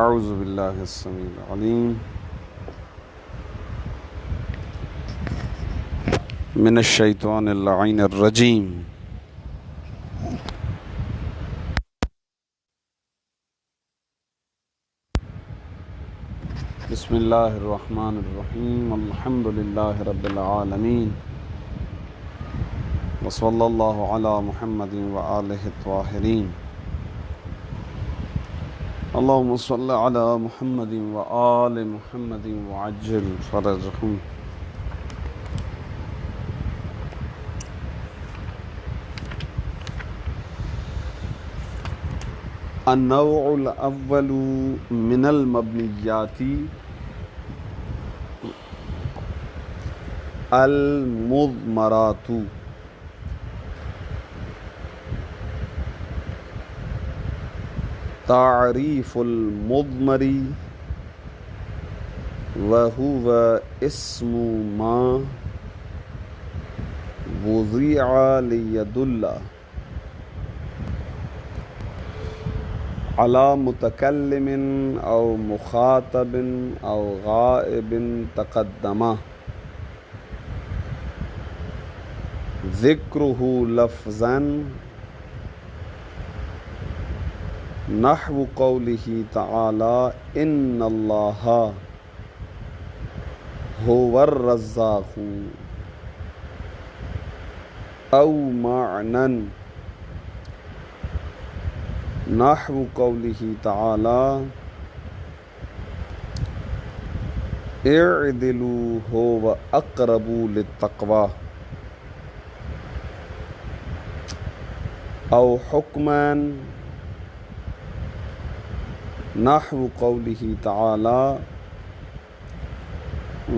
اعوذ باللہ السمیع العلیم من الشیطان اللعین الرجیم بسم اللہ الرحمن الرحیم الحمد للہ رب العالمین وصلی اللہ علی محمد وآلہ الطاہرین اللہم صلی علی محمد وآل محمد وعجل فرجہم۔ النوع الاول من المبنیات المضمرات۔ تعریف المضمر وهو اسم ما وضع ليدل على متکلم او مخاطب او غائب تقدم ذکرہ لفظا نحو قولہ تعالی ان اللہ هو الرزاق او معنى نحو قولہ تعالی اعدلوا هو اقرب للتقوی او حکما نحو قولہ تعالی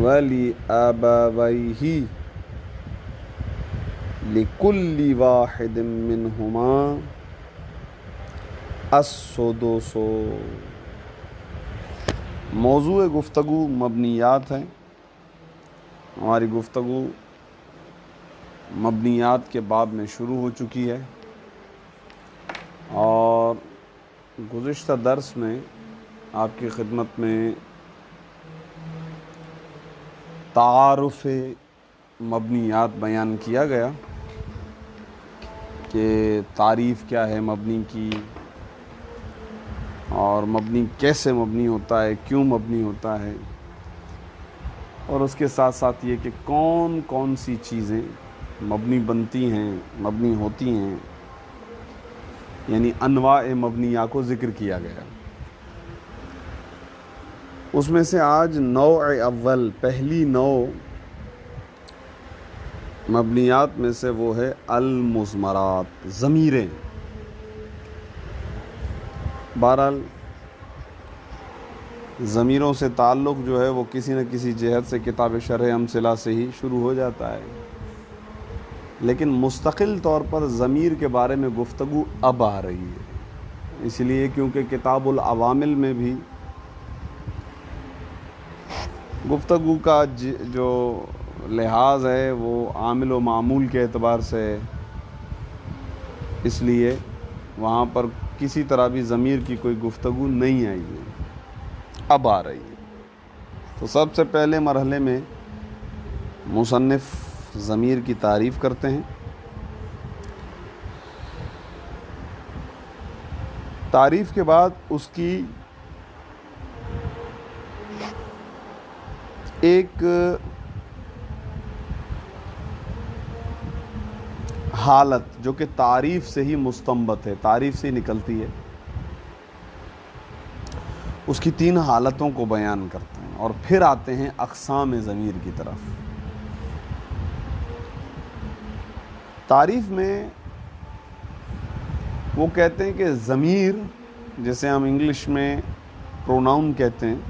وَلِأَبَوَيْهِ لِكُلِّ واحد منہما السدس۔ موضوع گفتگو مبنیات ہے۔ ہماری گفتگو مبنیات کے باب میں شروع ہو چکی ہے، اور گزشتہ درس میں آپ کی خدمت میں تعارف مبنیات بیان کیا گیا کہ تعریف کیا ہے مبنی کی، اور مبنی کیسے مبنی ہوتا ہے، کیوں مبنی ہوتا ہے، اور اس کے ساتھ ساتھ یہ کہ کون کون سی چیزیں مبنی بنتی ہیں، مبنی ہوتی ہیں، یعنی انواع مبنیہ کو ذکر کیا گیا۔ اس میں سے آج نوع اول، پہلی نوع مبنیات میں سے وہ ہے المضمرات، ضمیریں۔ بہرحال ضمیروں سے تعلق جو ہے وہ کسی نہ کسی جہت سے کتاب شرح امثلہ سے ہی شروع ہو جاتا ہے، لیکن مستقل طور پر ضمیر کے بارے میں گفتگو اب آ رہی ہے، اس لیے کیونکہ کتاب العوامل میں بھی گفتگو کا جو لحاظ ہے وہ عامل و معمول کے اعتبار سے ہے، اس لیے وہاں پر کسی طرح بھی ضمیر کی کوئی گفتگو نہیں آئی ہے، اب آ رہی ہے۔ تو سب سے پہلے مرحلے میں مصنف ضمیر کی تعریف کرتے ہیں۔ تعریف کے بعد اس کی ایک حالت جو کہ تعریف سے ہی مستنبت ہے، تعریف سے ہی نکلتی ہے، اس کی تین حالتوں کو بیان کرتے ہیں، اور پھر آتے ہیں اقسام ضمیر کی طرف۔ تعریف میں وہ کہتے ہیں کہ ضمیر، جسے ہم انگلش میں پروناؤن کہتے ہیں،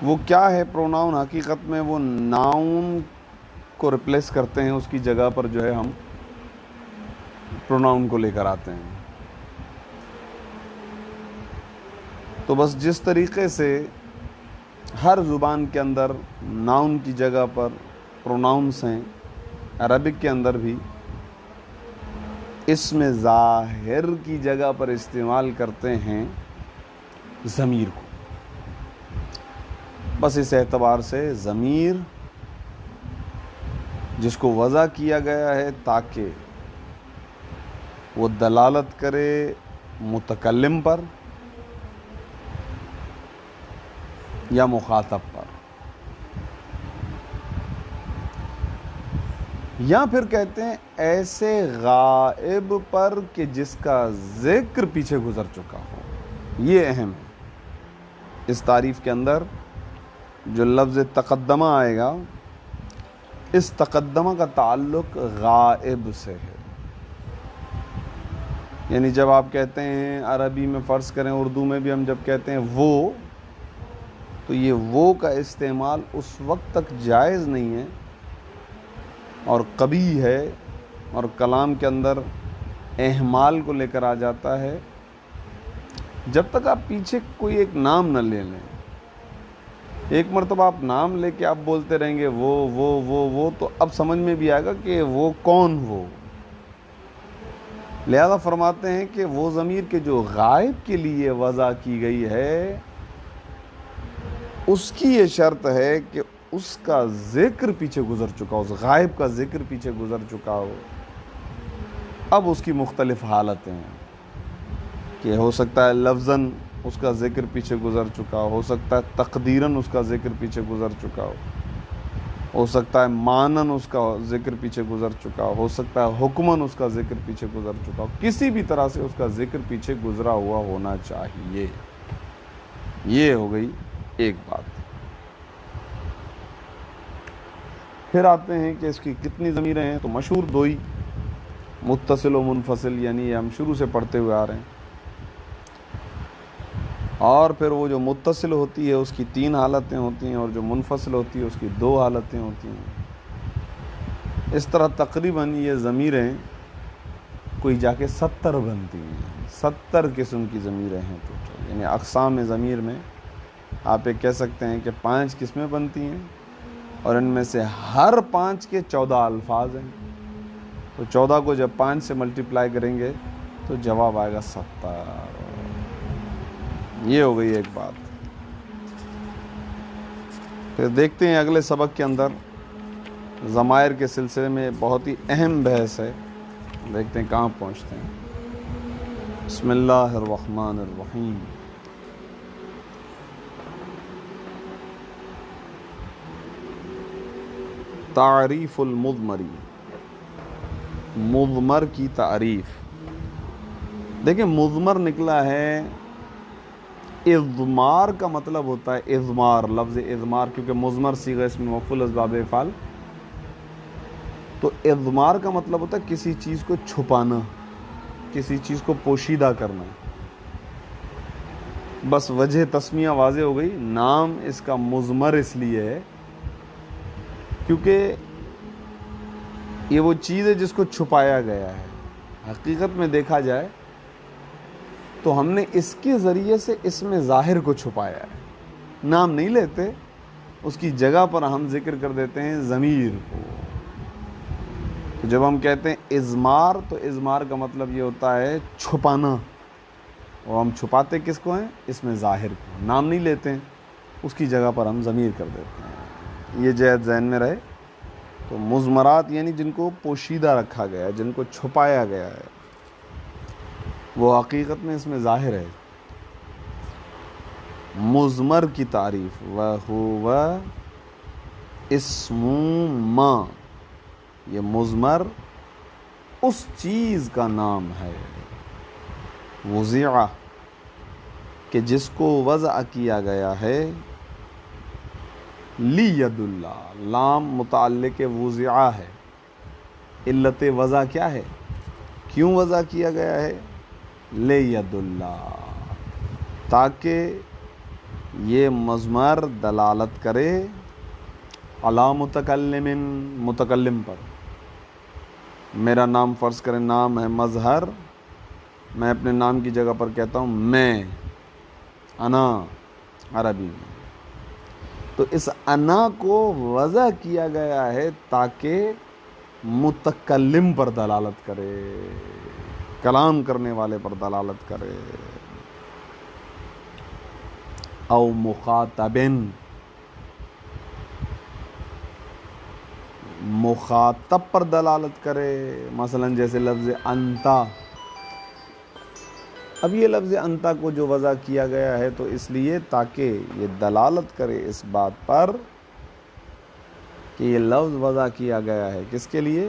وہ کیا ہے؟ پروناؤن حقیقت میں وہ ناؤن کو ریپلیس کرتے ہیں، اس کی جگہ پر جو ہے ہم پروناؤن کو لے کر آتے ہیں۔ تو بس جس طریقے سے ہر زبان کے اندر ناؤن کی جگہ پر پروناؤنس ہیں، عربک کے اندر بھی اسم ظاہر کی جگہ پر استعمال کرتے ہیں ضمیر کو. بس اس اعتبار سے ضمیر جس کو وضع کیا گیا ہے تاکہ وہ دلالت کرے متکلم پر یا مخاطب پر، یا پھر کہتے ہیں ایسے غائب پر کہ جس کا ذکر پیچھے گزر چکا ہو. یہ اہم ہے. اس تعریف کے اندر جو لفظ تقدمہ آئے گا، اس تقدمہ کا تعلق غائب سے ہے. یعنی جب آپ کہتے ہیں عربی میں، فرض کریں اردو میں بھی ہم جب کہتے ہیں وہ، تو یہ وہ کا استعمال اس وقت تک جائز نہیں ہے اور قبیح ہے اور کلام کے اندر اہمال کو لے کر آ جاتا ہے جب تک آپ پیچھے کوئی ایک نام نہ لے لیں. ایک مرتبہ آپ نام لے کے آپ بولتے رہیں گے وہ تو اب سمجھ میں بھی آئے گا کہ وہ کون وہ. لہذا فرماتے ہیں کہ وہ ضمیر کے جو غائب کے لیے وضع کی گئی ہے اس کی یہ شرط ہے کہ اس کا ذکر پیچھے گزر چکا ہو، اس غائب کا ذکر پیچھے گزر چکا ہو. اب اس کی مختلف حالتیں ہیں کہ ہو سکتا ہے لفظاً اس کا ذکر پیچھے گزر چکا ہو سکتا ہے تقدیراً اس کا ذکر پیچھے گزر چکا ہو سکتا ہے معناً اس کا ذکر پیچھے گزر چکا ہو سکتا ہے حکماً اس کا ذکر پیچھے گزر چکا ہو. کسی بھی طرح سے اس کا ذکر پیچھے گزرا ہوا ہونا چاہیے. یہ ہو گئی ایک بات. پھر آتے ہیں کہ اس کی کتنی ضمیریں ہیں، تو مشہور دو ہی، متصل و منفصل، یعنی یہ ہم شروع سے پڑھتے ہوئے آ رہے ہیں. اور پھر وہ جو متصل ہوتی ہے اس کی 3 حالتیں ہوتی ہیں اور جو منفصل ہوتی ہے اس کی 2 حالتیں ہوتی ہیں. اس طرح تقریباً یہ ضمیریں کوئی جا کے 70 بنتی ہیں. 70 قسم کی ضمیریں ہیں ٹوٹل. یعنی اقسام ضمیر میں آپ ایک کہہ سکتے ہیں کہ 5 قسمیں بنتی ہیں اور ان میں سے ہر 5 کے 14 الفاظ ہیں. تو 14 کو جب 5 سے ملٹیپلائی کریں گے تو جواب آئے گا 70. یہ ہو گئی ایک بات. پھر دیکھتے ہیں اگلے سبق کے اندر ضمائر کے سلسلے میں بہت ہی اہم بحث ہے. دیکھتے ہیں کہاں پہنچتے ہیں. بسم اللہ الرحمن الرحیم. تعریف المضمری، مضمر کی تعریف. دیکھیں مضمر نکلا ہے، اضمار کا مطلب ہوتا ہے اضمار، لفظ اضمار، کیونکہ مضمر صیغہ اسم مفعول از باب افعال. تو اضمار کا مطلب ہوتا ہے کسی چیز کو چھپانا، کسی چیز کو پوشیدہ کرنا. بس وجہ تسمیہ واضح ہو گئی. نام اس کا مضمر اس لیے ہے کیونکہ یہ وہ چیز ہے جس کو چھپایا گیا ہے. حقیقت میں دیکھا جائے تو ہم نے اس کے ذریعے سے اس میں ظاہر کو چھپایا ہے. نام نہیں لیتے، اس کی جگہ پر ہم ذکر کر دیتے ہیں ضمیر کو. تو جب ہم کہتے ہیں اضمار، تو اضمار کا مطلب یہ ہوتا ہے چھپانا. اور ہم چھپاتے کس کو ہیں؟ اس میں ظاہر کو. نام نہیں لیتے ہیں، اس کی جگہ پر ہم ضمیر کر دیتے ہیں. یہ جہت ذہن میں رہے. تو مضمرات یعنی جن کو پوشیدہ رکھا گیا ہے، جن کو چھپایا گیا ہے، وہ حقیقت میں اس میں ظاہر ہے. مضمر کی تعریف وَهُوَ اسم ما، یہ مضمر اس چیز کا نام ہے، وضع، کہ جس کو وضع کیا گیا ہے. لِيَدُ اللہ، لام متعلق وضع ہے. علت وضع کیا ہے؟ کیوں وضع کیا گیا ہے؟ لِيَدُ اللہ، تاکہ یہ مضمر دلالت کرے علی متکلم، متکلم پر. میرا نام فرض کریں نام ہے مظہر، میں اپنے نام کی جگہ پر کہتا ہوں میں، انا عربی میں. تو اس انا کو وضع کیا گیا ہے تاکہ متکلم پر دلالت کرے، کلام کرنے والے پر دلالت کرے. او مخاطبن، مخاطب پر دلالت کرے، مثلا جیسے لفظ انتا. اب یہ لفظ انتا کو جو وضع کیا گیا ہے تو اس لیے تاکہ یہ دلالت کرے اس بات پر کہ یہ لفظ وضع کیا گیا ہے کس کے لیے؟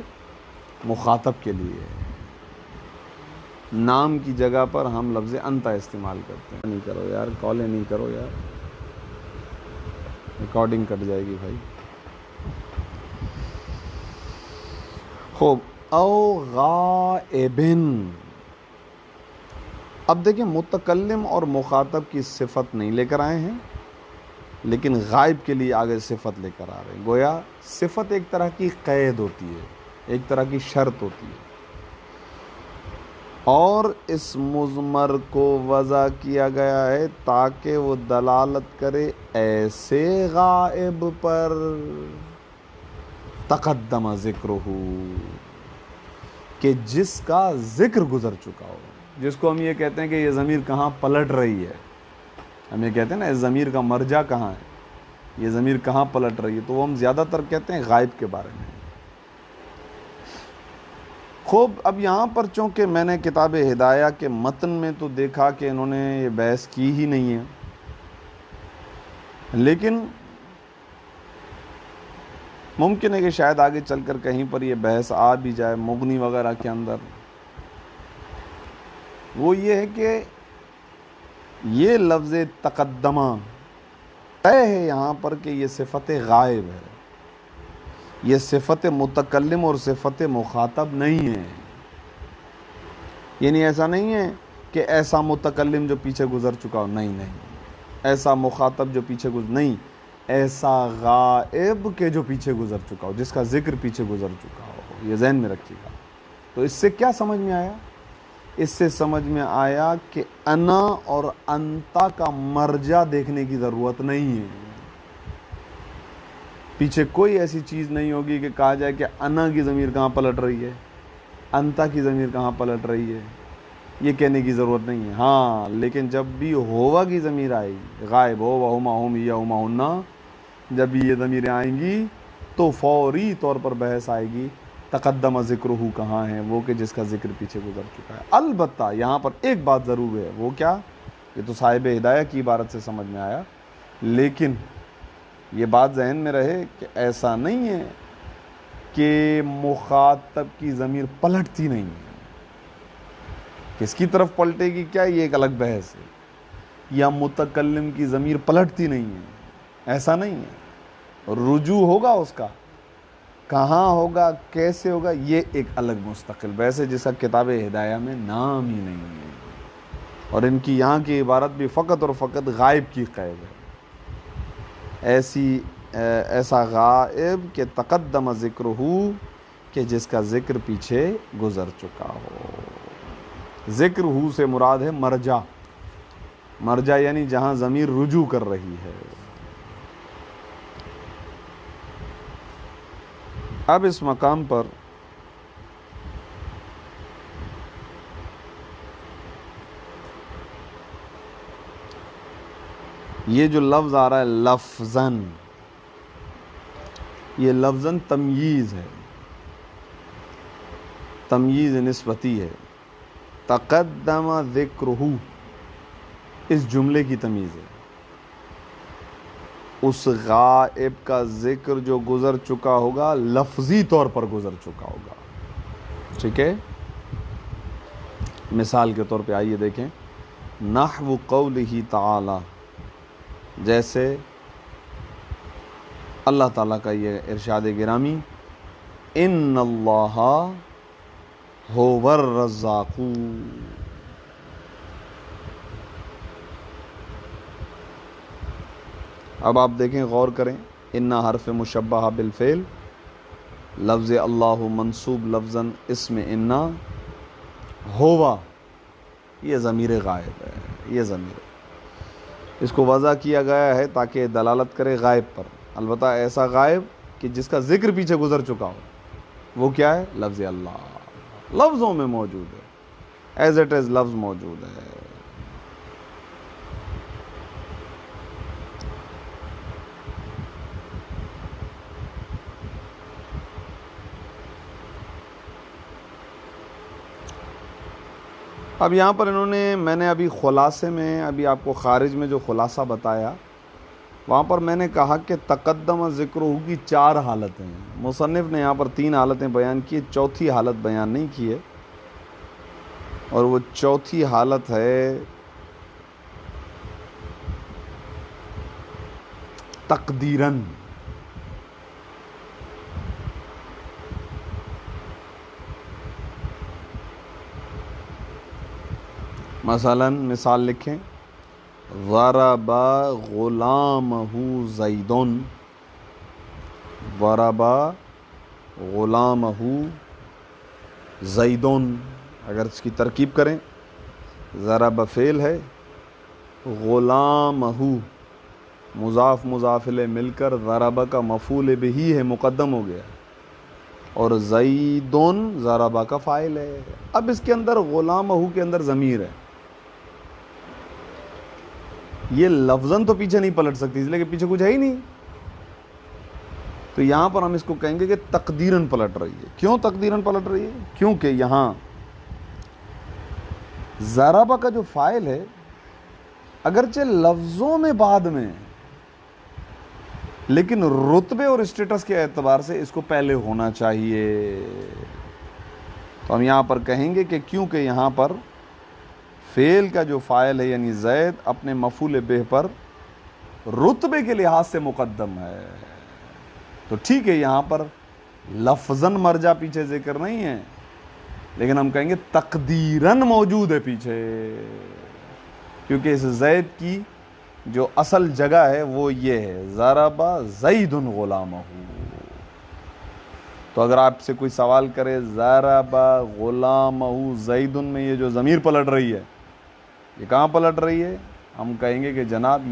مخاطب کے لیے. نام کی جگہ پر ہم لفظ انتا استعمال کرتے ہیں. نہیں کرو یار، کالیں نہیں کرو یار، ریکارڈنگ کٹ جائے گی بھائی. خوب. او غائبن. اب دیکھیں متکلم اور مخاطب کی صفت نہیں لے کر آئے ہیں، لیکن غائب کے لیے آگے صفت لے کر آ رہے ہیں. گویا صفت ایک طرح کی قید ہوتی ہے، ایک طرح کی شرط ہوتی ہے، اور اس مضمر کو وضع کیا گیا ہے تاکہ وہ دلالت کرے ایسے غائب پر تقدم ذکرہ، کہ جس کا ذکر گزر چکا ہو. جس کو ہم یہ کہتے ہیں کہ یہ ضمیر کہاں پلٹ رہی ہے، ہم یہ کہتے ہیں نا اس ضمیر کا مرجع کہاں ہے، یہ ضمیر کہاں پلٹ رہی ہے، تو وہ ہم زیادہ تر کہتے ہیں غائب کے بارے میں. خوب. اب یہاں پر چونکہ میں نے کتاب ہدایہ کے متن میں تو دیکھا کہ انہوں نے یہ بحث کی ہی نہیں ہے، لیکن ممکن ہے کہ شاید آگے چل کر کہیں پر یہ بحث آ بھی جائے مغنی وغیرہ کے اندر. وہ یہ ہے کہ یہ لفظ تقدمہ طے ہے یہاں پر کہ یہ صفت غائب ہے، یہ صفت متکلم اور صفت مخاطب نہیں ہے. یعنی ایسا نہیں ہے کہ ایسا متکلم جو پیچھے گزر چکا ہو، نہیں نہیں، ایسا مخاطب جو پیچھے نہیں، ایسا غائب کے جو پیچھے گزر چکا ہو، جس کا ذکر پیچھے گزر چکا ہو. یہ ذہن میں رکھیے گا. تو اس سے کیا سمجھ میں آیا؟ اس سے سمجھ میں آیا کہ انا اور انتا کا مرجع دیکھنے کی ضرورت نہیں ہے. پیچھے کوئی ایسی چیز نہیں ہوگی کہ کہا جائے کہ انا کی ضمیر کہاں پلٹ رہی ہے، انتا کی ضمیر کہاں پلٹ رہی ہے، یہ کہنے کی ضرورت نہیں ہے. ہاں لیکن جب بھی ہوا کی ضمیر آئے گی، غائب ہو وہما ہم یا ہما ہننا، جب بھی یہ ضمیریں آئیں گی تو فوری طور پر بحث آئے گی تقدم ذکرہ کہاں ہے، وہ کہ جس کا ذکر پیچھے گزر چکا ہے. البتہ یہاں پر ایک بات ضرور ہے، وہ کیا؟ یہ تو صاحب ہدایہ کی عبارت سے سمجھ میں آیا، لیکن یہ بات ذہن میں رہے کہ ایسا نہیں ہے کہ مخاطب کی ضمیر پلٹتی نہیں ہے. کس کی طرف پلٹے گی کیا، یہ ایک الگ بحث ہے. یا متکلم کی ضمیر پلٹتی نہیں ہے، ایسا نہیں ہے. رجوع ہوگا اس کا، کہاں ہوگا، کیسے ہوگا، یہ ایک الگ مستقل بحث ہے جس کا کتاب ہدایہ میں نام ہی نہیں ہے. اور ان کی یہاں کی عبارت بھی فقط اور فقط غائب کی قید ہے. ایسا غائب کہ تقدم ذکرہ، کہ جس کا ذکر پیچھے گزر چکا ہو. ذکر ہو سے مراد ہے مرجع. مرجع یعنی جہاں ضمیر رجوع کر رہی ہے. اب اس مقام پر یہ جو لفظ آ رہا ہے لفظاً، یہ لفظاً تمییز ہے، تمییز نسبتی ہے. تقدم ذکرہ اس جملے کی تمیز ہے. اس غائب کا ذکر جو گزر چکا ہوگا لفظی طور پر گزر چکا ہوگا. ٹھیک ہے. مثال کے طور پہ آئیے دیکھیں، نحو قولہ تعالی، جیسے اللہ تعالیٰ کا یہ ارشاد گرامی، ان اللہ هو الرزاق. اب آپ دیکھیں، غور کریں، انا حرف مشبہ بالفعل، لفظ اللہ منصوب لفظاً اسم انا، ہوا یہ ضمیر غائب ہے. یہ ضمیر اس کو وضع کیا گیا ہے تاکہ دلالت کرے غائب پر. البتہ ایسا غائب کہ جس کا ذکر پیچھے گزر چکا ہو. وہ کیا ہے؟ لفظ اللہ لفظوں میں موجود ہے، ایز اٹ از لفظ موجود ہے. اب یہاں پر میں نے ابھی خلاصے میں ابھی آپ کو خارج میں جو خلاصہ بتایا وہاں پر میں نے کہا کہ تقدم ذکر کی 4 حالتیں ہیں. مصنف نے یہاں پر 3 حالتیں بیان کی، چوتھی حالت بیان نہیں کی ہے، اور وہ چوتھی حالت ہے تقدیراً. مثلا مثال لکھیں، ضرب غلامہ زیدن، ضرب غلامہ زیدن. اگر اس کی ترکیب کریں، ضرب فعل ہے، غلامہ مضاف مضاف الیہ مل کر ضرب کا مفعول بہ ہے، مقدم ہو گیا، اور زیدن ضرب کا فاعل ہے. اب اس کے اندر غلامہ کے اندر ضمیر ہے، یہ لفظاً تو پیچھے نہیں پلٹ سکتی اس لیے کہ پیچھے کچھ ہے ہی نہیں، تو یہاں پر ہم اس کو کہیں گے کہ تقدیراً پلٹ رہی ہے. کیوں تقدیراً پلٹ رہی ہے؟ کیونکہ یہاں ضربہ کا جو فاعل ہے اگرچہ لفظوں میں بعد میں، لیکن رتبے اور اسٹیٹس کے اعتبار سے اس کو پہلے ہونا چاہیے. تو ہم یہاں پر کہیں گے کہ کیونکہ یہاں پر فعل کا جو فاعل ہے یعنی زید اپنے مفعول بہ پر رتبے کے لحاظ سے مقدم ہے، تو ٹھیک ہے یہاں پر لفظاً مرجع پیچھے ذکر نہیں ہے، لیکن ہم کہیں گے تقدیراً موجود ہے پیچھے، کیونکہ اس زید کی جو اصل جگہ ہے وہ یہ ہے ضرب زید غلامہ. تو اگر آپ سے کوئی سوال کرے ضرب غلامہ زید میں یہ جو ضمیر پلٹ رہی ہے یہ کہاں پلٹ رہی ہے، ہم کہیں گے کہ جناب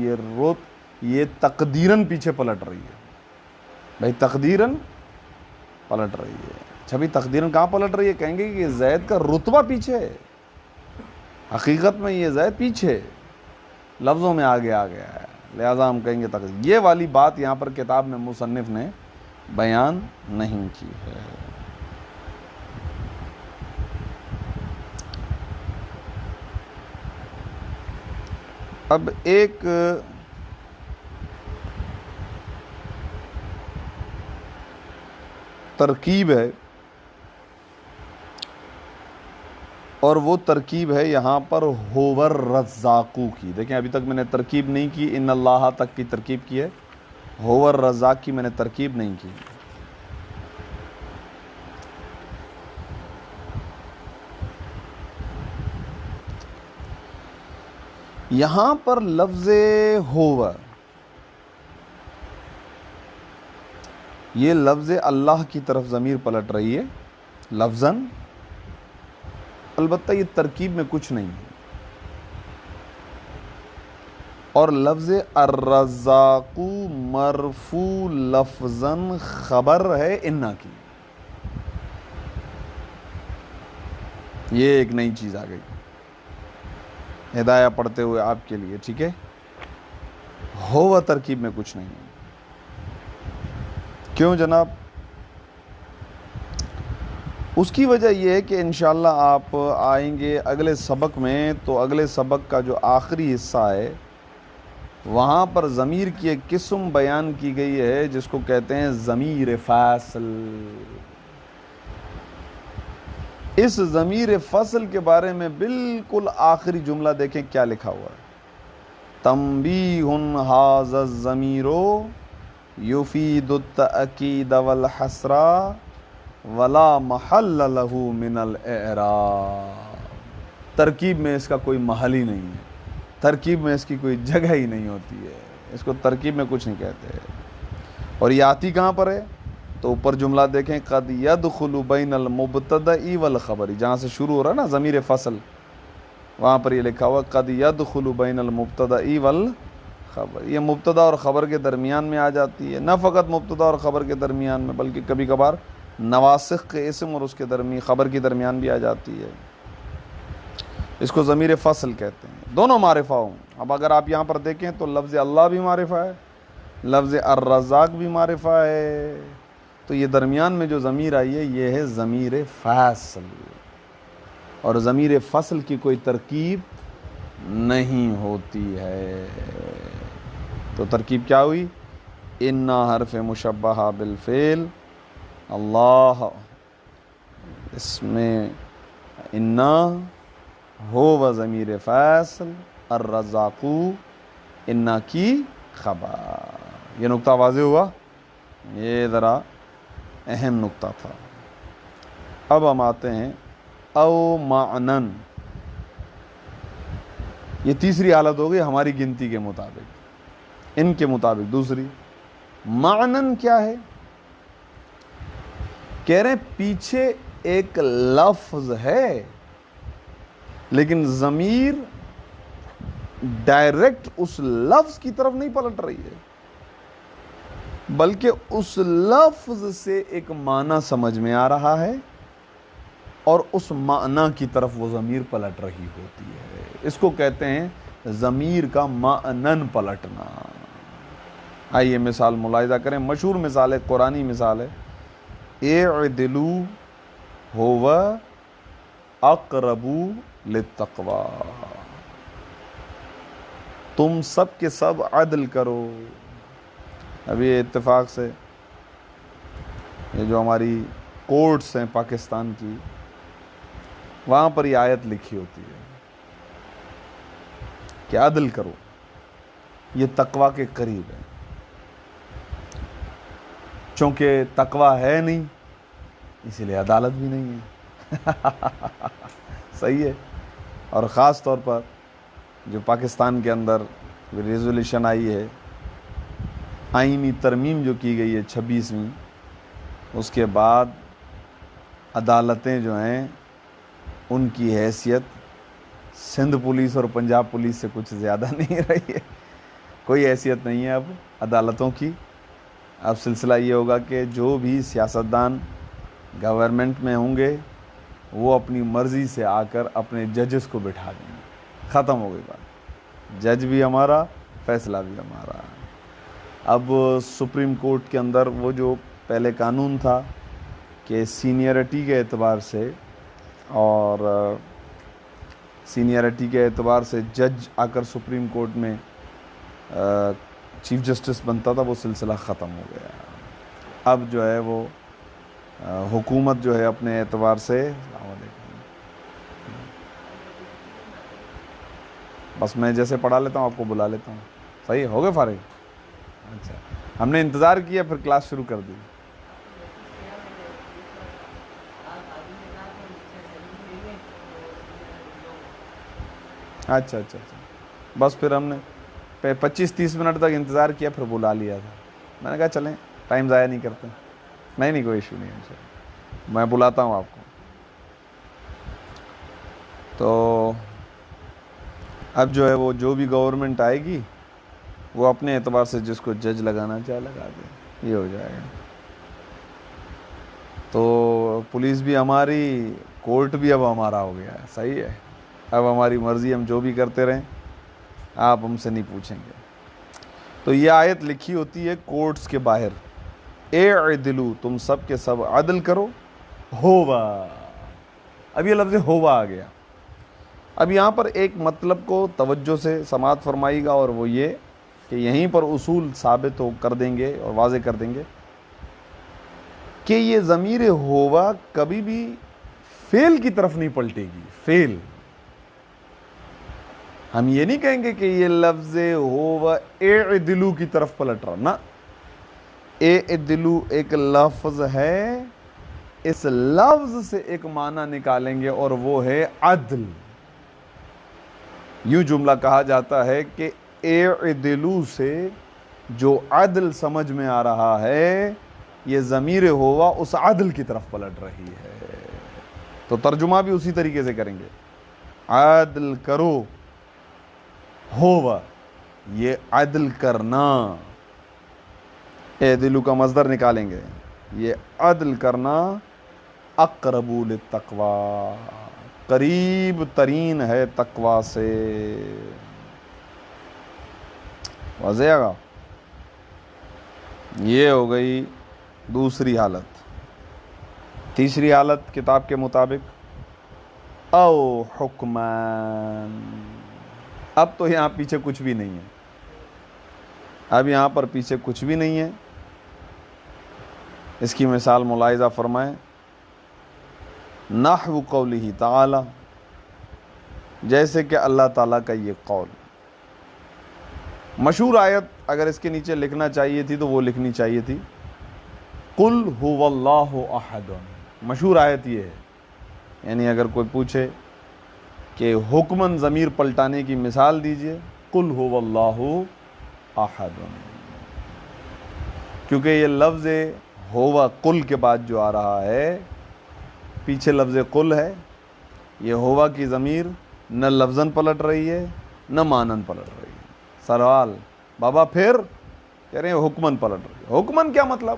یہ تقدیراً پیچھے پلٹ رہی ہے. بھائی تقدیراً پلٹ رہی ہے. اچھا بھی تقدیراً کہاں پلٹ رہی ہے؟ کہیں گے کہ یہ زید کا رتبہ پیچھے ہے، حقیقت میں یہ زید پیچھے لفظوں میں آگے آ گیا ہے، لہذا ہم کہیں گے تقدیر. یہ والی بات یہاں پر کتاب میں مصنف نے بیان نہیں کی ہے. اب ایک ترکیب ہے، اور وہ ترکیب ہے یہاں پر ہوور رزاقو کی. دیکھیں ابھی تک میں نے ترکیب نہیں کی، ان اللہ تک کی ترکیب کی ہے، ہوور رزاق کی میں نے ترکیب نہیں کی. یہاں پر لفظ ہوور، یہ لفظ اللہ کی طرف ضمیر پلٹ رہی ہے لفظاً، البتہ یہ ترکیب میں کچھ نہیں ہے. اور لفظ الرزاق مرفوع لفظاً خبر ہے انا کی. یہ ایک نئی چیز آ گئی ہدایہ پڑھتے ہوئے آپ کے لیے، ٹھیک ہے. ہوا ترکیب میں کچھ نہیں ہے. کیوں جناب؟ اس کی وجہ یہ ہے کہ انشاءاللہ آپ آئیں گے اگلے سبق میں، تو اگلے سبق کا جو آخری حصہ ہے وہاں پر ضمیر کی ایک قسم بیان کی گئی ہے جس کو کہتے ہیں ضمیر فاصل. اس ضمیر فصل کے بارے میں بالکل آخری جملہ دیکھیں کیا لکھا ہوا ہے، تنبیہ ھذا الضمیر یفید التأکید والحصر ولا محل له من الاعراب. ترکیب میں اس کا کوئی محل ہی نہیں ہے، ترکیب میں اس کی کوئی جگہ ہی نہیں ہوتی ہے، اس کو ترکیب میں کچھ نہیں کہتے. اور یہ آتی کہاں پر ہے؟ تو اوپر جملہ دیکھیں، قد يدخل بین المبتدأ والخبر، جہاں سے شروع ہو رہا ہے نا ضمیر فصل، وہاں پر یہ لکھا ہوا قد يدخل بین المبتدأ والخبر. یہ مبتدا اور خبر کے درمیان میں آ جاتی ہے، نہ فقط مبتدا اور خبر کے درمیان میں بلکہ کبھی کبھار نواسخ کے اسم اور اس کے درمیان خبر کے درمیان بھی آ جاتی ہے. اس کو ضمیر فصل کہتے ہیں. دونوں معرفہ ہوں. اب اگر آپ یہاں پر دیکھیں تو لفظ اللہ بھی معرفہ ہے، لفظ الرزاق بھی معرفہ ہے، تو یہ درمیان میں جو ضمیر آئی ہے یہ ہے ضمیر فاصل. اور ضمیر فصل کی کوئی ترکیب نہیں ہوتی ہے. تو ترکیب کیا ہوئی؟ انا حرف مشبہہ بالفعل، اللہ اس میں انا ہو و ضمیر فاصل، الرزاق انا کی خبر. یہ نقطہ واضح ہوا؟ یہ ذرا اہم نقطہ تھا. اب ہم آتے ہیں او معنن. یہ تیسری حالت ہو گئی ہماری گنتی کے مطابق، ان کے مطابق دوسری. معنن کیا ہے؟ کہہ رہے ہیں پیچھے ایک لفظ ہے لیکن ضمیر ڈائریکٹ اس لفظ کی طرف نہیں پلٹ رہی ہے، بلکہ اس لفظ سے ایک معنی سمجھ میں آ رہا ہے اور اس معنی کی طرف وہ ضمیر پلٹ رہی ہوتی ہے. اس کو کہتے ہیں ضمیر کا معنن پلٹنا. آئیے مثال ملاحظہ کریں. مشہور مثال ہے، قرآنی مثال ہے. اعدلوا هو اقرب للتقوی. تم سب کے سب عدل کرو. ابھی اتفاق سے یہ جو ہماری کورٹس ہیں پاکستان کی، وہاں پر یہ آیت لکھی ہوتی ہے کہ عدل کرو. یہ تقوی کے قریب ہے. چونکہ تقوی ہے نہیں اسی لیے عدالت بھی نہیں ہے. صحیح ہے. اور خاص طور پر جو پاکستان کے اندر ریزولیشن آئی ہے، آئینی ترمیم جو کی گئی ہے 26ویں، اس کے بعد عدالتیں جو ہیں ان کی حیثیت سندھ پولیس اور پنجاب پولیس سے کچھ زیادہ نہیں رہی ہے. کوئی حیثیت نہیں ہے اب عدالتوں کی. اب سلسلہ یہ ہوگا کہ جو بھی سیاستدان گورنمنٹ میں ہوں گے وہ اپنی مرضی سے آ کر اپنے ججز کو بٹھا دیں گے. ختم ہو گئی بات. جج بھی ہمارا، فیصلہ بھی ہمارا. اب سپریم کورٹ کے اندر وہ جو پہلے قانون تھا کہ سینئرٹی کے اعتبار سے اور سینئرٹی کے اعتبار سے جج آ کر سپریم کورٹ میں چیف جسٹس بنتا تھا، وہ سلسلہ ختم ہو گیا. اب جو ہے وہ حکومت جو ہے اپنے اعتبار سے، السلام علیکم، بس میں جیسے پڑھا لیتا ہوں آپ کو بلا لیتا ہوں. صحیح ہو گئے فارغ؟ اچھا، ہم نے انتظار کیا پھر کلاس شروع کر دی. اچھا اچھا اچھا. بس پھر ہم نے 25-30 منٹ تک انتظار کیا پھر بلا لیا تھا. میں نے کہا چلیں ٹائم ضائع نہیں کرتے. نہیں کوئی ایشو نہیں ہے، میں بلاتا ہوں آپ کو. تو اب جو ہے وہ جو بھی گورنمنٹ آئے گی وہ اپنے اعتبار سے جس کو جج لگانا چاہے لگا دے، یہ ہو جائے گا. تو پولیس بھی ہماری، کورٹ بھی اب ہمارا ہو گیا ہے. صحیح ہے. اب ہماری مرضی، ہم جو بھی کرتے رہیں، آپ ہم سے نہیں پوچھیں گے. تو یہ آیت لکھی ہوتی ہے کورٹس کے باہر. اعدلوا، تم سب کے سب عدل کرو. ہوا، اب یہ لفظ ہوا آ گیا. اب یہاں پر ایک مطلب کو توجہ سے سماعت فرمائیے گا، اور وہ یہ کہ یہیں پر اصول ثابت کر دیں گے اور واضح کر دیں گے کہ یہ ضمیر ہوا کبھی بھی فعل کی طرف نہیں پلٹے گی. فعل ہم یہ نہیں کہیں گے کہ یہ لفظ ہوا اعدلو کی طرف پلٹ رہا. نا، اعدلو ایک لفظ ہے، اس لفظ سے ایک معنی نکالیں گے اور وہ ہے عدل. یوں جملہ کہا جاتا ہے کہ اعدلو سے جو عدل سمجھ میں آ رہا ہے، یہ ضمیر ہوا اس عدل کی طرف پلٹ رہی ہے. تو ترجمہ بھی اسی طریقے سے کریں گے. عدل کرو، ہوا یہ عدل کرنا. اعدلو کا مصدر نکالیں گے، یہ عدل کرنا اقرب للتقوی، قریب ترین ہے تقوی سے. واضح آگا؟ یہ ہو گئی دوسری حالت. تیسری حالت کتاب کے مطابق او حکمان. اب تو یہاں پیچھے کچھ بھی نہیں ہے, اب یہاں پر پیچھے کچھ بھی نہیں ہے. اس کی مثال ملاحظہ فرمائیں, نحو قولہ تعالی, جیسے کہ اللہ تعالیٰ کا یہ قول. مشہور آیت اگر اس کے نیچے لکھنا چاہیے تھی تو وہ لکھنی چاہیے تھی قل هو اللہ احد. مشہور آیت یہ ہے, یعنی اگر کوئی پوچھے کہ حکمن ضمیر پلٹانے کی مثال دیجئے, قل هو اللہ احد, کیونکہ یہ لفظ ہوا قل کے بعد جو آ رہا ہے, پیچھے لفظ قل ہے, یہ ہوا کی ضمیر نہ لفظاً پلٹ رہی ہے نہ مانن پلٹ رہی ہے. سوال بابا پھر کہہ رہے ہیں حکمن پلٹ رہی ہے. حکمن کیا مطلب؟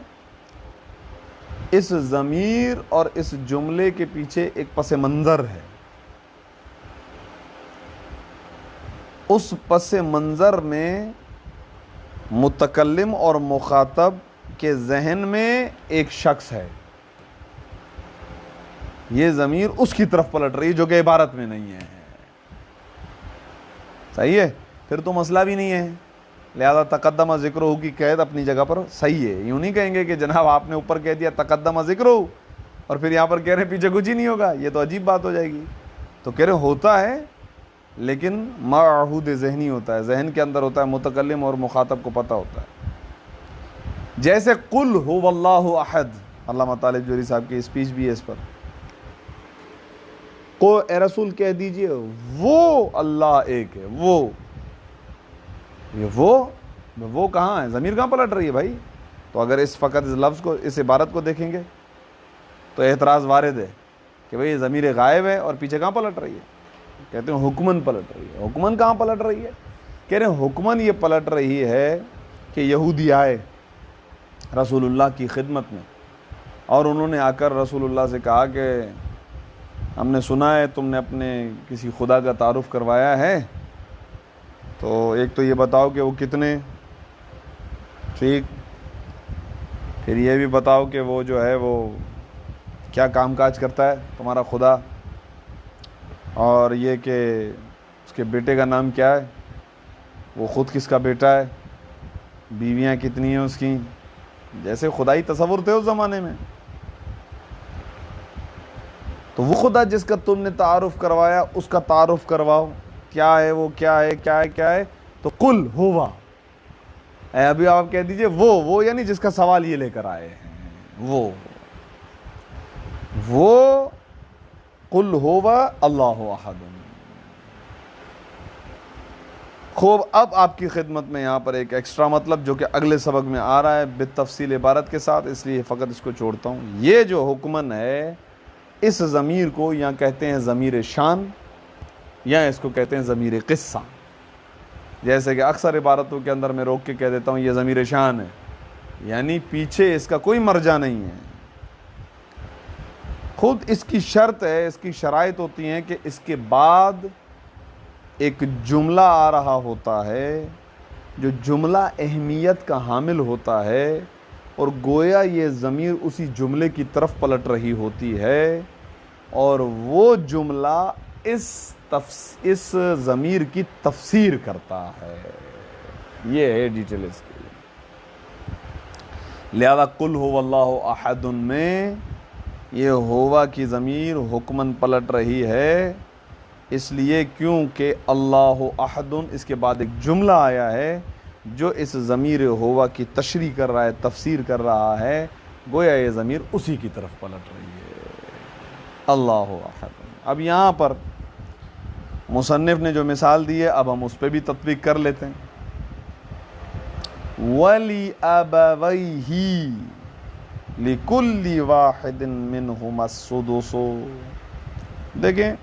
اس ضمیر اور اس جملے کے پیچھے ایک پس منظر ہے. اس پس منظر میں متکلم اور مخاطب کے ذہن میں ایک شخص ہے, یہ ضمیر اس کی طرف پلٹ رہی ہے جو کہ عبارت میں نہیں ہے. صحیح ہے, پھر تو مسئلہ بھی نہیں ہے. لہذا تقدم ذکرہ کی قید اپنی جگہ پر صحیح ہے. یوں نہیں کہیں گے کہ جناب آپ نے اوپر کہہ دیا تقدم ذکرہ اور پھر یہاں پر کہہ رہے ہیں پیچھے کچھ ہی نہیں ہوگا, یہ تو عجیب بات ہو جائے گی. تو کہہ رہے ہوتا ہے لیکن معہود ذہنی ہوتا ہے, ذہن کے اندر ہوتا ہے, متکلم اور مخاطب کو پتہ ہوتا ہے. جیسے قل هو اللہ احد, علامہ طالب جوہری صاحب کی اسپیچ بھی ہے اس پر. کو اے رسول کہہ دیجئے وہ اللہ ایک ہے. وہ کہاں ہے؟ ضمیر کہاں پلٹ رہی ہے بھائی؟ تو اگر اس فقط اس لفظ کو, اس عبارت کو دیکھیں گے تو اعتراض وارد ہے کہ بھئی یہ ضمیر غائب ہے اور پیچھے کہاں پلٹ رہی ہے؟ کہتے ہیں حکمن پلٹ رہی ہے. حکمن کہاں پلٹ رہی ہے؟ کہہ رہے ہیں حکمن یہ پلٹ رہی ہے کہ یہودی آئے رسول اللہ کی خدمت میں اور انہوں نے آ کر رسول اللہ سے کہا کہ ہم نے سنا ہے تم نے اپنے کسی خدا کا تعارف کروایا ہے, تو ایک تو یہ بتاؤ کہ وہ کتنے, ٹھیک, پھر یہ بھی بتاؤ کہ وہ جو ہے وہ کیا کام کاج کرتا ہے تمہارا خدا, اور یہ کہ اس کے بیٹے کا نام کیا ہے, وہ خود کس کا بیٹا ہے, بیویاں کتنی ہیں اس کی. جیسے خدائی تصور تھے اس زمانے میں. تو وہ خدا جس کا تم نے تعارف کروایا اس کا تعارف کرواؤ, کیا ہے وہ, کیا ہے, کیا ہے, کیا ہے. تو قل ہوا, ابھی آپ کہہ دیجئے وہ یعنی جس کا سوال یہ لے کر آئے ہیں وہ قل ہوا اللہ احد. خوب, اب آپ کی خدمت میں یہاں پر ایک ایکسٹرا مطلب جو کہ اگلے سبق میں آ رہا ہے بالتفصیل عبارت کے ساتھ, اس لیے فقط اس کو چھوڑتا ہوں. یہ جو حکمن ہے اس ضمیر کو یا کہتے ہیں ضمیر شان یا اس کو کہتے ہیں ضمیر قصہ. جیسے کہ اکثر عبارتوں کے اندر میں روک کے کہہ دیتا ہوں یہ ضمیر شان ہے, یعنی پیچھے اس کا کوئی مرجع نہیں ہے. خود اس کی شرط ہے, اس کی شرائط ہوتی ہیں کہ اس کے بعد ایک جملہ آ رہا ہوتا ہے جو جملہ اہمیت کا حامل ہوتا ہے, اور گویا یہ ضمیر اسی جملے کی طرف پلٹ رہی ہوتی ہے, اور وہ جملہ اس ضمیر کی تفسیر کرتا ہے. یہ ہے ڈیٹیل اس کے لیے. لہذا قل هو اللہ احد میں یہ ہوا کی ضمیر حکمن پلٹ رہی ہے, اس لیے کیونکہ اللہ احد اس کے بعد ایک جملہ آیا ہے جو اس ضمیر ہوا کی تشریح کر رہا ہے, تفسیر کر رہا ہے, گویا یہ ضمیر اسی کی طرف پلٹ رہی ہے. اللہ احد. اب یہاں پر مصنف نے جو مثال دی ہے اب ہم اس پہ بھی تطبیق کر لیتے ہیں. وَلِأَبَوَيْهِ لِكُلِّ وَاحِدٍ مِّنْهُمَا السُّدُسُ. دیکھیں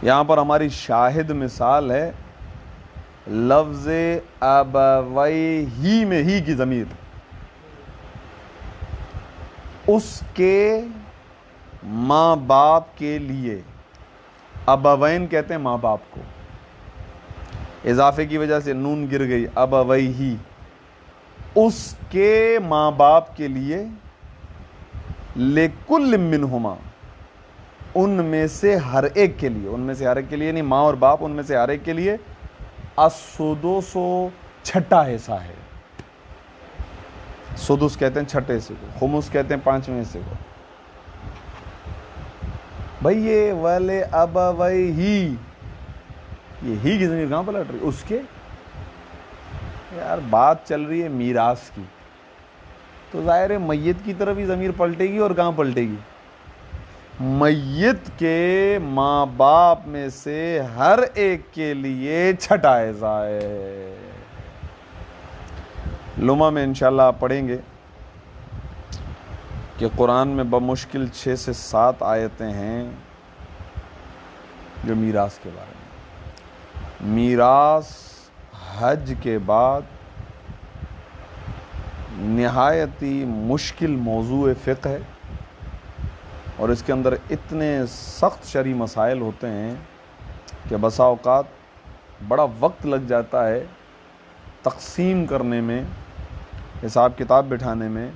یہاں پر ہماری شاہد مثال ہے لفظ ابویہ میں ہی کی ضمیر, اس کے ماں باپ کے لیے. ابوین کہتے ہیں ماں باپ کو, اضافے کی وجہ سے نون گر گئی. ابویہ اس کے ماں باپ کے لیے, لکل منہما ان میں سے ہر ایک کے لیے، ان میں سے ہر ایک کے لیے نہیں، ماں اور باپ، ان میں سے ہر ایک کے لیے السدس چھٹا حصہ ہے۔ سدس کہتے ہیں چھٹے حصے کو، خمس کہتے ہیں پانچویں حصے کو۔ بھئی یہ وَلِ أَبَوَيْهِ، یہ ہی کی ضمیر کہاں پلٹ رہی؟ اس کے، یار بات چل رہی ہے میراث کی، تو ظاہر ہے میت کی طرف ہی ضمیر پلٹے گی، اور کہاں پلٹے گی؟ میت کے ماں باپ میں سے ہر ایک کے لیے چھٹا حصہ ہے۔ لمحہ میں انشاءاللہ آپ پڑھیں گے کہ قرآن میں بمشکل 6 سے 7 آیتیں ہیں جو میراث کے بارے میں۔ میراث حج کے بعد نہایتی مشکل موضوع فقہ ہے، اور اس کے اندر اتنے سخت شرعی مسائل ہوتے ہیں کہ بسا اوقات بڑا وقت لگ جاتا ہے تقسیم کرنے میں، حساب کتاب بٹھانے میں،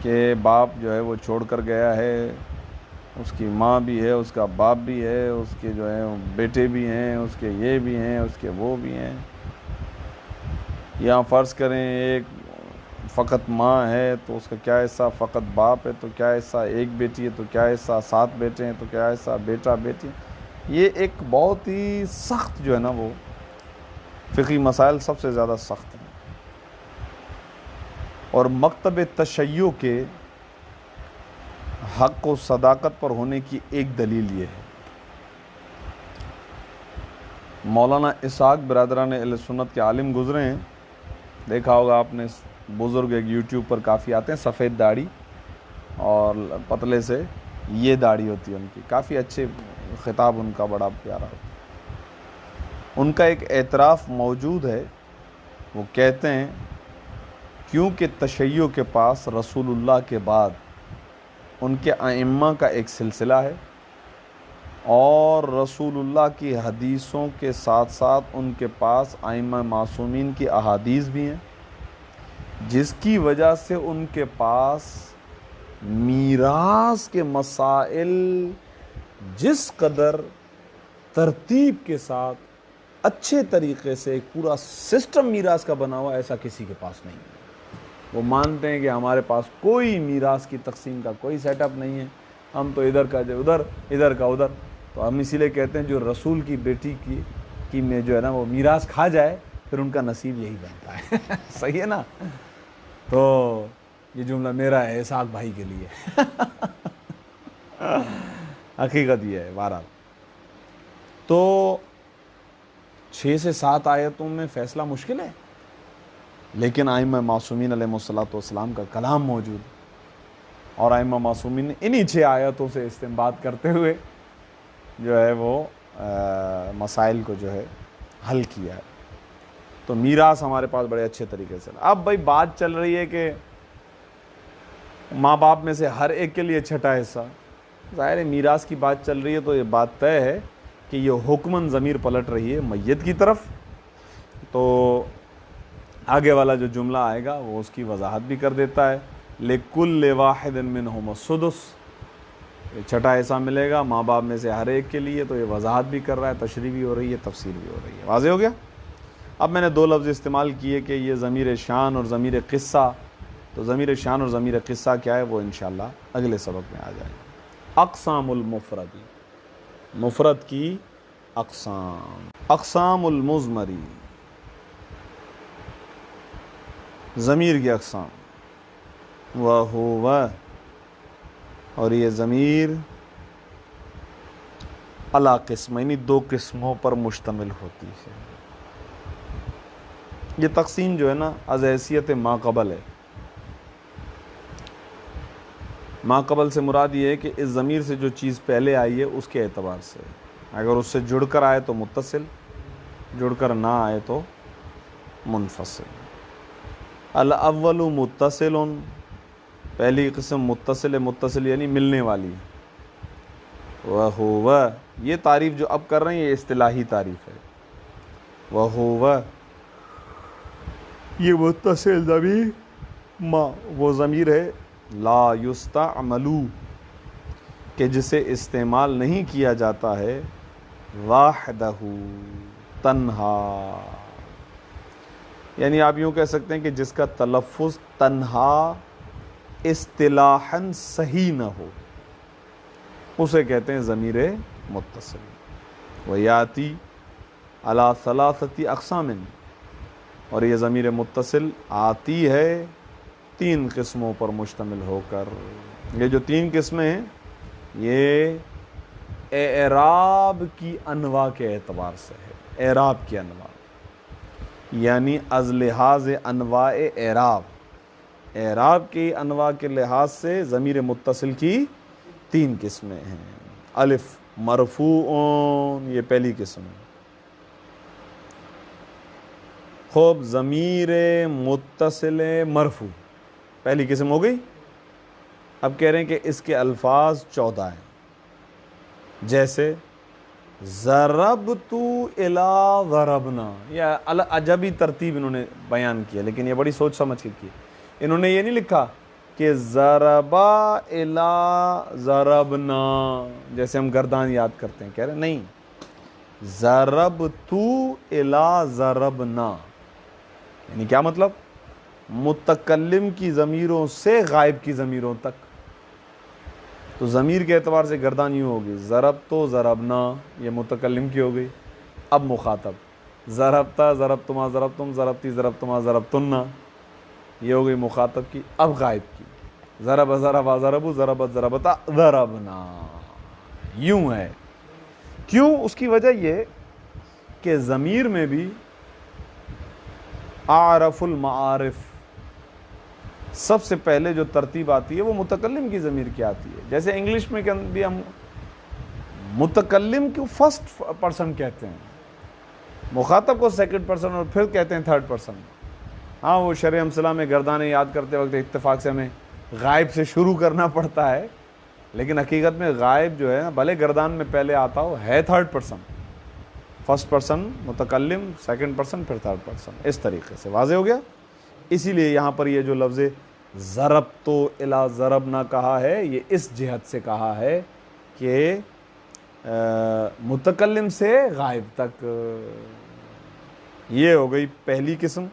کہ باپ جو ہے وہ چھوڑ کر گیا ہے، اس کی ماں بھی ہے، اس کا باپ بھی ہے، اس کے جو ہے بیٹے بھی ہیں، اس کے یہ بھی ہیں، اس کے وہ بھی ہیں۔ یہاں فرض کریں ایک فقط ماں ہے تو اس کا کیا حصہ، فقط باپ ہے تو کیا حصہ، ایک بیٹی ہے تو کیا حصہ، 7 بیٹے ہیں تو کیا حصہ، بیٹا بیٹی۔ یہ ایک بہت ہی سخت جو ہے نا وہ فقہی مسائل سب سے زیادہ سخت ہیں، اور مکتب تشیع کے حق و صداقت پر ہونے کی ایک دلیل یہ ہے۔ مولانا اسحاق برادران اہل سنت کے عالم گزرے ہیں، دیکھا ہوگا آپ نے، بزرگ ایک یوٹیوب پر کافی آتے ہیں، سفید داڑھی اور پتلے سے یہ داڑھی ہوتی ہے ان کی، کافی اچھے خطاب ان کا بڑا پیارا ہوتا ہے۔ ان کا ایک اعتراف موجود ہے، وہ کہتے ہیں کیونکہ تشیع کے پاس رسول اللہ کے بعد ان کے ائمہ کا ایک سلسلہ ہے، اور رسول اللہ کی حدیثوں کے ساتھ ساتھ ان کے پاس ائمہ معصومین کی احادیث بھی ہیں، جس کی وجہ سے ان کے پاس میراث کے مسائل جس قدر ترتیب کے ساتھ اچھے طریقے سے ایک پورا سسٹم میراث کا بنا ہوا، ایسا کسی کے پاس نہیں ہے۔ وہ مانتے ہیں کہ ہمارے پاس کوئی میراث کی تقسیم کا کوئی سیٹ اپ نہیں ہے، ہم تو ادھر کا جو ادھر، ادھر کا ادھر، تو ہم اسی لیے کہتے ہیں جو رسول کی بیٹی کی میں جو ہے نا وہ میراث کھا جائے پھر ان کا نصیب یہی بنتا ہے۔ صحیح ہے نا؟ تو یہ جملہ میرا ہے اسحاق بھائی کے لیے، حقیقت یہ ہے۔ بہرحال تو 6 سے 7 آیتوں میں فیصلہ مشکل ہے، لیکن ائمہ معصومین علیہ الصلوۃ والسلام کا کلام موجود ہے، اور ائمہ معصومین نے انہی 6 آیتوں سے استنباط کرتے ہوئے جو ہے وہ مسائل کو جو ہے حل کیا ہے۔ تو میراث ہمارے پاس بڑے اچھے طریقے سے۔ اب بھائی بات چل رہی ہے کہ ماں باپ میں سے ہر ایک کے لیے چھٹا حصہ، ظاہر ہے میراث کی بات چل رہی ہے تو یہ بات طے ہے کہ یہ حکماً ضمیر پلٹ رہی ہے میت کی طرف۔ تو آگے والا جو جملہ آئے گا وہ اس کی وضاحت بھی کر دیتا ہے، لِكُلِّ وَاحِدٍ مِّنْهُمُ السُّدُسُ، یہ چھٹا حصہ ملے گا ماں باپ میں سے ہر ایک کے لیے۔ تو یہ وضاحت بھی کر رہا ہے، تشریح بھی ہو رہی ہے، تفصیل بھی ہو رہی ہے۔ واضح ہو گیا؟ اب میں نے 2 لفظ استعمال کیے کہ یہ ضمیر شان اور ضمیر قصہ، تو ضمیر شان اور ضمیر قصہ کیا ہے وہ انشاءاللہ اگلے سبق میں آ جائے گا۔ اقسام المفرد، مفرد کی اقسام۔ اقسام المضمری، ضمیر کی اقسام۔ وَهُوَ، اور یہ ضمیر علی قسمین، 2 قسموں پر مشتمل ہوتی ہے۔ یہ تقسیم جو ہے نا از حیثیت ما قبل ہے۔ ما قبل سے مراد یہ ہے کہ اس ضمیر سے جو چیز پہلے آئی ہے اس کے اعتبار سے، اگر اس سے جڑ کر آئے تو متصل، جڑ کر نہ آئے تو منفصل۔ الاول متصل، پہلی قسم متصل ہے، متصل یعنی ملنے والی۔ وَهُوَ، یہ تعریف جو اب کر رہے ہیں یہ اصطلاحی تعریف ہے۔ وَهُوَ، یہ متصل ضمیر ما وہ ضمیر ہے لا یستعمل، کہ جسے استعمال نہیں کیا جاتا ہے وحدہ تنہا، یعنی آپ یوں کہہ سکتے ہیں کہ جس کا تلفظ تنہا اصطلاحاً صحیح نہ ہو، اسے کہتے ہیں ضمیر متصل۔ ویاتی علی ثلاثۃ اقسام، اور یہ ضمیر متصل آتی ہے 3 قسموں پر مشتمل ہو کر۔ یہ جو 3 قسمیں ہیں یہ اعراب کی انواع کے اعتبار سے ہے، اعراب کی انواع، یعنی از لحاظ انواع اعراب کی انواع کے لحاظ سے ضمیر متصل کی 3 قسمیں ہیں۔ الف مرفوع، یہ پہلی قسم ہے۔ خوب ضمیر متصل مرفوع پہلی قسم ہو گئی۔ اب کہہ رہے ہیں کہ اس کے الفاظ 14 ہیں، جیسے ضربت الی ضربنا، یا عجبی ترتیب انہوں نے بیان کیا، لیکن یہ بڑی سوچ سمجھ کے کی۔ انہوں نے یہ نہیں لکھا کہ ضربا الی ضربنا جیسے ہم گردان یاد کرتے ہیں، کہہ رہے ہیں نہیں، ضربت الی ضربنا، یعنی کیا مطلب؟ متکلم کی ضمیروں سے غائب کی ضمیروں تک۔ تو ضمیر کے اعتبار سے گردان یوں ہوگی، ضربت ضربنا یہ متکلم کی ہو گئی۔ اب مخاطب، ضربتا ضربتما ضربتم ضربتی ضربتما ضربتن، یہ ہو گئی مخاطب کی۔ اب غائب کی، ضرب ضربا ضربو ضربت ضربتا ضربنا، یوں ہے۔ کیوں؟ اس کی وجہ یہ کہ ضمیر میں بھی اعرف المعارف سب سے پہلے جو ترتیب آتی ہے وہ متکلم کی ضمیر کی آتی ہے۔ جیسے انگلش میں بھی ہم متکلم کو فرسٹ پرسن کہتے ہیں، مخاطب کو سیکنڈ پرسن، اور پھر کہتے ہیں تھرڈ پرسن۔ ہاں وہ شرح امثلہ میں گردانیں یاد کرتے وقت اتفاق سے ہمیں غائب سے شروع کرنا پڑتا ہے، لیکن حقیقت میں غائب جو ہے بھلے گردان میں پہلے آتا ہو، ہے تھرڈ پرسن، فرسٹ پرسن متکلم، سیکنڈ پرسن، پھر تھرڈ پرسن، اس طریقے سے۔ واضح ہو گیا؟ اسی لیے یہاں پر یہ جو لفظ ضربت الی ضربنا کہا ہے، یہ اس جہت سے کہا ہے کہ متکلم سے غائب تک۔ یہ ہو گئی پہلی قسم۔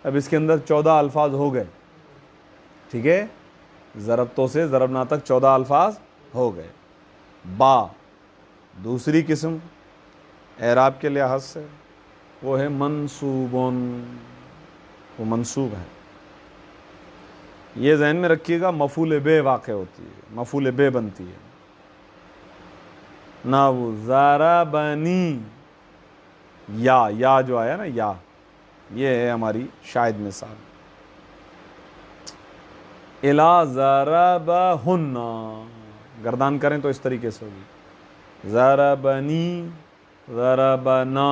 اب اس کے اندر 14 الفاظ ہو گئے، ٹھیک ہے، ضربتوں سے ضربنا تک 14 الفاظ ہو گئے۔ با دوسری قسم اعراب کے لحاظ سے وہ ہے منصوبون، وہ منصوب ہے۔ یہ ذہن میں رکھیے گا، مفعول بے واقع ہوتی ہے، مفعول بے بنتی ہے۔ نحو ضربنی، یا جو آیا نا، یا یہ ہے ہماری شاہد مثال۔ الا ضربہن، گردان کریں تو اس طریقے سے ہوگی، ضربنی ضربنا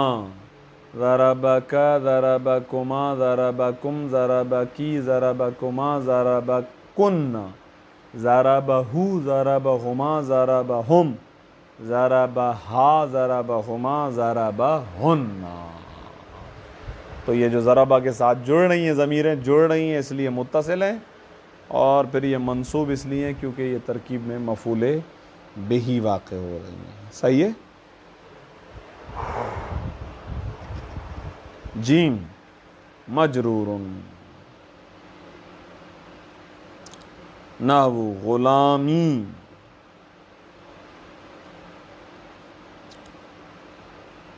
ضربک ضربکما ضربکم ضربکی ضربکما ضربکن ضربہو ضربہما ضربہم ضربہا ضربہما ضربہن۔ تو یہ جو ضربہ کے ساتھ جڑ رہی ہیں ضمیریں، جڑ رہی ہیں، اس لیے متصل ہیں، اور پھر یہ منصوب اس لیے کیونکہ یہ ترکیب میں مفعول بہ واقع ہو رہی ہیں۔ صحیح ہے؟ جیم مجرور، نحو غلامی،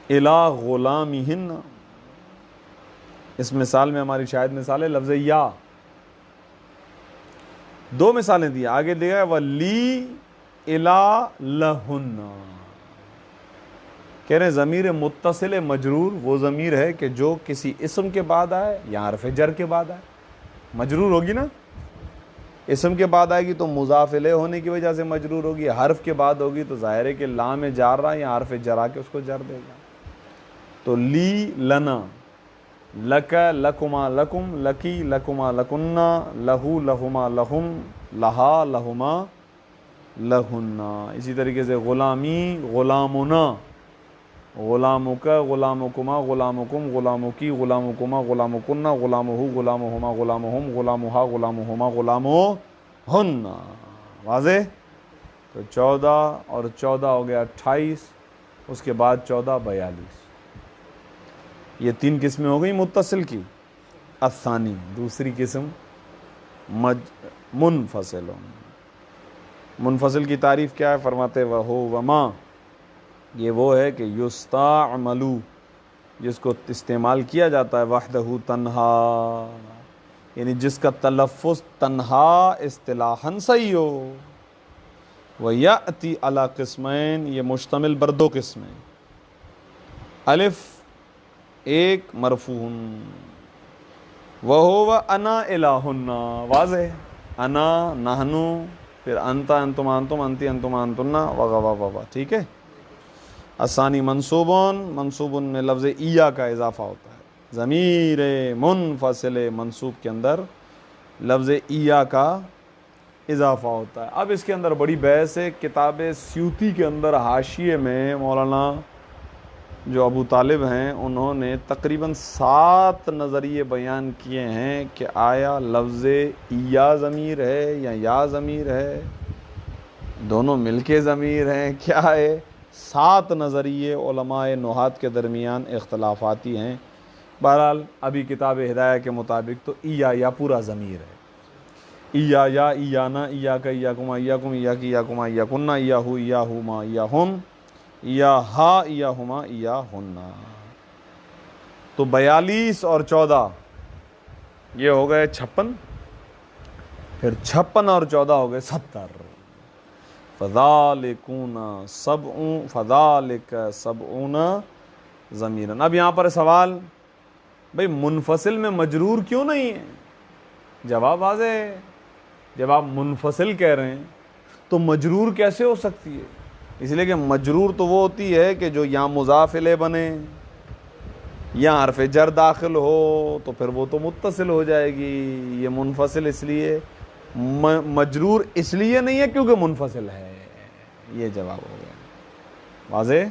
الا غلامہن۔ اس مثال میں ہماری شاہد مثال ہے لفظ یا۔ 2 مثالیں دی، آگے دیا ہے ولی الا لہن۔ کہہ رہے ہیں ضمیر متصل مجرور وہ ضمیر ہے کہ جو کسی اسم کے بعد آئے یا حرف جر کے بعد آئے۔ مجرور ہوگی نا، اسم کے بعد آئے گی تو مضاف الیہ ہونے کی وجہ سے مجرور ہوگی، حرف کے بعد ہوگی تو ظاہر ہے کہ لام جار رہا یا حرف جرا کے اس کو جر دے گا۔ تو لی لنا، لک لکما لکم، لکی لکما لکنہ، لہو لہما لہم، لہا لہما لہنہ۔ اسی طریقے سے غلامی غلامنا، غلامک غلامکما غلامکم غلامکی غلامکما غلامکنہ غلامہ غلامہما غلامہم غلامہا غلامہما غلامہن۔ واضح؟ تو 14 اور 14 ہو گیا 28، اس کے بعد 14 42، یہ 3 قسمیں ہو گئی متصل کی۔ الثانی دوسری قسم منفصل۔ منفصل کی تعریف کیا ہے؟ فرماتے وہو وما، یہ وہ ہے کہ یستعملو، جس کو استعمال کیا جاتا ہے وحدہ تنہا، یعنی جس کا تلفظ تنہا اصطلاحاً صحیح ہو۔ وَيَأْتِي عَلَى قسمین، یہ مشتمل بر 2 قسمیں، الف ایک مرفوع، وَهُوَ أَنَا إِلَٰهُنَّ، واضح، انا نحنو، پھر انت انتم انتم انتی انتم انتن وغوا، ٹھیک ہے۔ الثانی منصوبون، منصوب میں لفظ ایا کا اضافہ ہوتا ہے، ضمیر منفصل منصوب کے اندر لفظ ایا کا اضافہ ہوتا ہے۔ اب اس کے اندر بڑی بحث ہے، کتاب سیوطی کے اندر حاشیے میں مولانا جو ابو طالب ہیں انہوں نے تقریباً 7 نظریے بیان کیے ہیں کہ آیا لفظ ایا ضمیر ہے یا ضمیر ہے، دونوں مل کے ضمیر ہیں، کیا ہے؟ 7 نظریے علماء نحات کے درمیان اختلافاتی ہیں۔ بہرحال ابھی کتاب ہدایہ کے مطابق تو ایا پورا ضمیر ہے، ایا یا ایانا ایاک ایاکما ایاکم ایاک ایاکما ایاکن ایاہو ایاہما ایاہم ایاہا ایاہما ایاہن۔ تو 42 اور 14 یہ ہو گئے 56، پھر 56 اور 14 ہو گئے 70۔ فَذَلِكُونَ سَبْعٌ فَذَلِكَ سَبْعُونَ ضَمِيرًا۔ اب یہاں پر سوال، بھئی منفصل میں مجرور کیوں نہیں ہے؟ جواب واضح ہے، جب آپ منفصل کہہ رہے ہیں تو مجرور کیسے ہو سکتی ہے؟ اس لیے کہ مجرور تو وہ ہوتی ہے کہ جو یا مضاف الیہ بنے یا حرف جر داخل ہو تو پھر وہ تو متصل ہو جائے گی۔ یہ منفصل اس لیے، مجرور اس لیے نہیں ہے کیونکہ منفصل ہے۔ یہ جواب ہو گیا، واضح۔